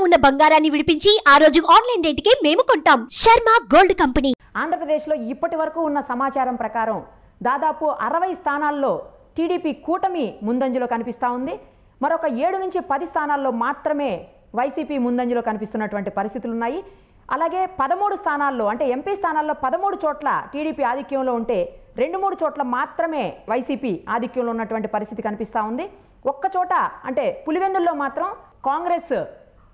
ఉన్న బంగారాన్ని విడిపించి ఆ రోజు ఆన్లైన్ రేటుకే మేము కొంటాం. Sharma gold company. ఆంధ్రప్రదేశ్లో ఇప్పటి వరకు ఉన్న సమాచారం ప్రకారం దాదాపు 60 స్థానాల్లో టీడీపీ కూటమి ముందంజలో కనిపిస్తూ ఉంది. మరొక 7 నుంచి 10 స్థానాల్లో మాత్రమే వైసీపీ ముందంజలో కనిపిస్తున్నటువంటి పరిస్థితులు ఉన్నాయి. అలాగే 13 స్థానాల్లో అంటే ఎంపీ స్థానాల్లో 13 చోట్ల టీడీపీ ఆధిక్యంలో ఉంటే 2-3 చోట్ల మాత్రమే వైసీపీ ఆధిక్యంలో ఉన్నటువంటి పరిస్థితి కనిపిస్తూ ఉంది. ఒక్క చోట అంటే పులివెందుల్లో మాత్రం కాంగ్రెస్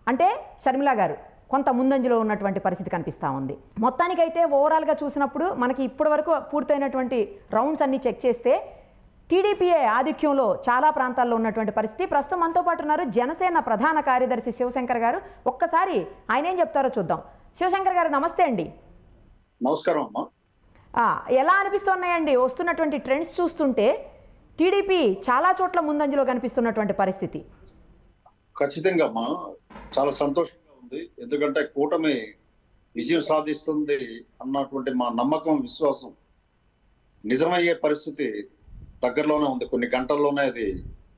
అంటే షర్మిల గారు కొంత ముందంజలో ఉన్నటువంటి పరిస్థితి కనిపిస్తూ ఉంది. మొత్తానికైతే ఓవరాల్గా చూసినప్పుడు మనకి ఇప్పటి వరకు పూర్తయినటువంటి రౌండ్స్ అన్ని చెక్ చేస్తే టీడీపీఏ ఆధిక్యంలో చాలా ప్రాంతాల్లో ఉన్నటువంటి పరిస్థితి. ప్రస్తుతం మనతో పాటు ఉన్నారు జనసేన ప్రధాన కార్యదర్శి శివశంకర్ గారు. ఒక్కసారి ఆయన ఏం చెప్తారో చూద్దాం. శివశంకర్ గారు నమస్తే అండి. నమస్కారం అమ్మా. ఎలా అనిపిస్తున్నాయండి వస్తున్నటువంటి ట్రెండ్స్ చూస్తుంటే టీడీపీ చాలా చోట్ల ముందంజలో కనిపిస్తున్నటువంటి పరిస్థితి? ఖచ్చితంగా అమ్మా, చాలా సంతోషంగా ఉంది. ఎందుకంటే కూటమి విజయం సాధిస్తుంది అన్నటువంటి మా నమ్మకం, విశ్వాసం నిజమయ్యే పరిస్థితి దగ్గరలోనే ఉంది. కొన్ని గంటల్లోనే అది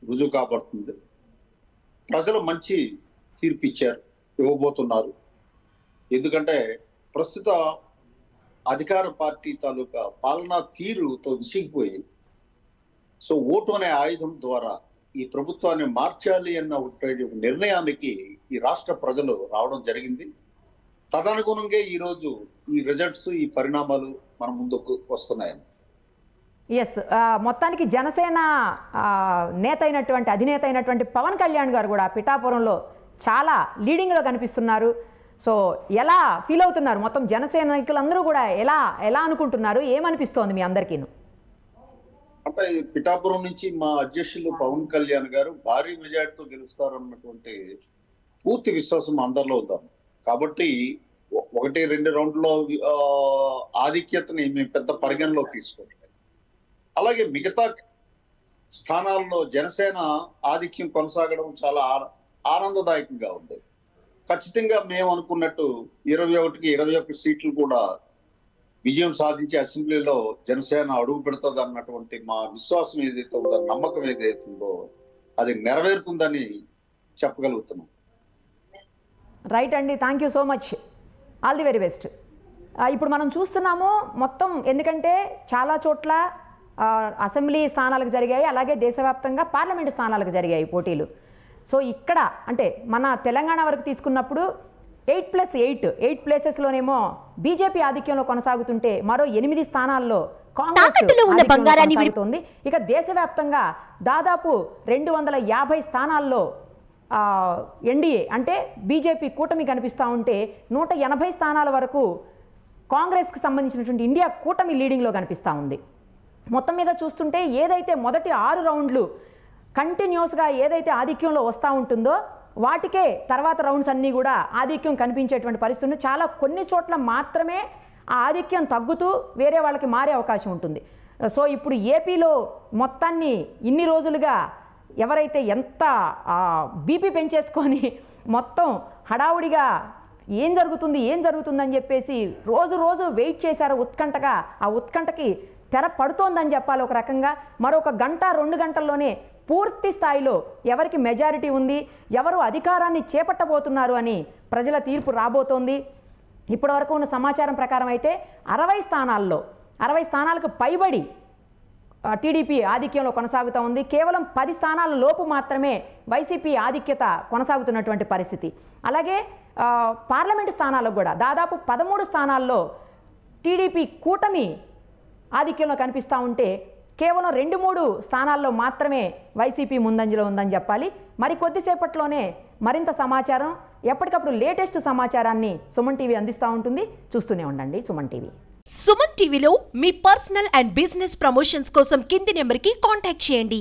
రుజువు కాబడుతుంది. ప్రజలు మంచి తీర్పు ఇచ్చారు, ఇవ్వబోతున్నారు. ఎందుకంటే ప్రస్తుత అధికార పార్టీ తాలూకా పాలనా తీరుతో విసిగిపోయి, సో ఓటు అనే ఆయుధం ద్వారా ఈ ప్రభుత్వాన్ని మార్చాలి అన్న నిర్ణయానికి ఈ రాష్ట్ర ప్రజలు రావడం జరిగింది. తదనుగుణంగా ఈరోజు ఈ రిజల్ట్స్, ఈ పరిణామాలు మన ముందుకు వస్తున్నాయని. ఎస్, మొత్తానికి జనసేన నేత అయినటువంటి అధినేత అయినటువంటి పవన్ కళ్యాణ్ గారు కూడా పిఠాపురంలో చాలా లీడింగ్లో కనిపిస్తున్నారు. సో ఎలా ఫీల్ అవుతున్నారు? మొత్తం జనసేన నాయకులందరూ కూడా ఎలా అనుకుంటున్నారు? ఏమనిపిస్తోంది మీ అందరికీ? అంటే పిఠాపురం నుంచి మా అధ్యక్షులు పవన్ కళ్యాణ్ గారు భారీ మెజార్టీతో గెలుస్తారన్నటువంటి పూర్తి విశ్వాసం అందరిలో ఉందాం. కాబట్టి 1-2 రౌండ్లో ఆధిక్యతని మేము పెద్ద పరిగణలో తీసుకోవట్లేదు. అలాగే మిగతా స్థానాల్లో జనసేన ఆధిక్యం కొనసాగడం చాలా ఆనందదాయకంగా ఉంది. ఖచ్చితంగా మేము అనుకున్నట్టు 21కి 21 సీట్లు కూడా విజయం సాధించి అసెంబ్లీలో జనసేన అడుగు పెడుతుంది అన్నటువంటి మా విశ్వాసం ఏదైతే ఉందో, నమ్మకం ఏదైతే ఉందో అది నెరవేరుతుందని చెప్పగలుగుతున్నాం. రైట్ అండి, thank you so much, all the very best. ఇప్పుడు మనం చూస్తున్నాము మొత్తం, ఎందుకంటే చాలా చోట్ల అసెంబ్లీ స్థానాలకు జరిగాయి, అలాగే దేశవ్యాప్తంగా పార్లమెంటు స్థానాలకు జరిగాయి పోటీలు. సో ఇక్కడ అంటే మన తెలంగాణ వరకు తీసుకున్నప్పుడు 8+8 ప్లేసెస్లోనేమో బీజేపీ ఆధిక్యంలో కొనసాగుతుంటే మరో 8 స్థానాల్లో కాంగ్రెస్ కొనసాగుతోంది. ఇక దేశవ్యాప్తంగా దాదాపు 250 స్థానాల్లో ఎన్డీఏ అంటే బీజేపీ కూటమి కనిపిస్తూ ఉంటే 180 స్థానాల వరకు కాంగ్రెస్కి సంబంధించినటువంటి ఇండియా కూటమి లీడింగ్లో కనిపిస్తూ ఉంది. మొత్తం మీద చూస్తుంటే ఏదైతే మొదటి 6 రౌండ్లు కంటిన్యూస్గా ఏదైతే ఆధిక్యంలో వస్తూ ఉంటుందో వాటికే తర్వాత రౌండ్స్ అన్నీ కూడా ఆధిక్యం కనిపించేటువంటి పరిస్థితులు. చాలా కొన్ని చోట్ల మాత్రమే ఆ ఆధిక్యం తగ్గుతూ వేరే వాళ్ళకి మారే అవకాశం ఉంటుంది. సో ఇప్పుడు ఏపీలో మొత్తాన్ని ఇన్ని రోజులుగా ఎవరైతే ఎంత బీపీ పెంచేసుకొని మొత్తం హడావుడిగా ఏం జరుగుతుందని చెప్పేసి రోజు వెయిట్ చేశారో ఉత్కంఠగా, ఆ ఉత్కంఠకి తెర పడుతోందని చెప్పాలి ఒక రకంగా. మరొక 1-2 గంటల్లోనే పూర్తి స్థాయిలో ఎవరికి మెజారిటీ ఉంది, ఎవరు అధికారాన్ని చేపట్టబోతున్నారు అని ప్రజల తీర్పు రాబోతోంది. ఇప్పటి వరకు ఉన్న సమాచారం ప్రకారం అయితే 60 స్థానాలకు పైబడి టీడీపీ ఆధిక్యంలో కొనసాగుతూ ఉంది. కేవలం 10 స్థానాల లోపు మాత్రమే వైసీపీ ఆధిక్యత కొనసాగుతున్నటువంటి పరిస్థితి. అలాగే పార్లమెంటు స్థానాలకు కూడా దాదాపు 13 స్థానాల్లో టీడీపీ కూటమి ఆధిక్యంలో కనిపిస్తూ ఉంటే కేవలం 2-3 స్థానాల్లో మాత్రమే వైసీపీ ముందంజలో ఉందని చెప్పాలి. మరి కొద్దిసేపట్లోనే మరింత సమాచారం, ఎప్పటికప్పుడు లేటెస్ట్ సమాచారాన్ని సుమన్ టీవీ అందిస్తూ ఉంటుంది. చూస్తూనే ఉండండి సుమన్ టీవీ. సుమన్ టీవీలో మీ పర్సనల్ అండ్ బిజినెస్ ప్రమోషన్స్ కోసం కింది నెంబర్కి కాంటాక్ట్ చేయండి.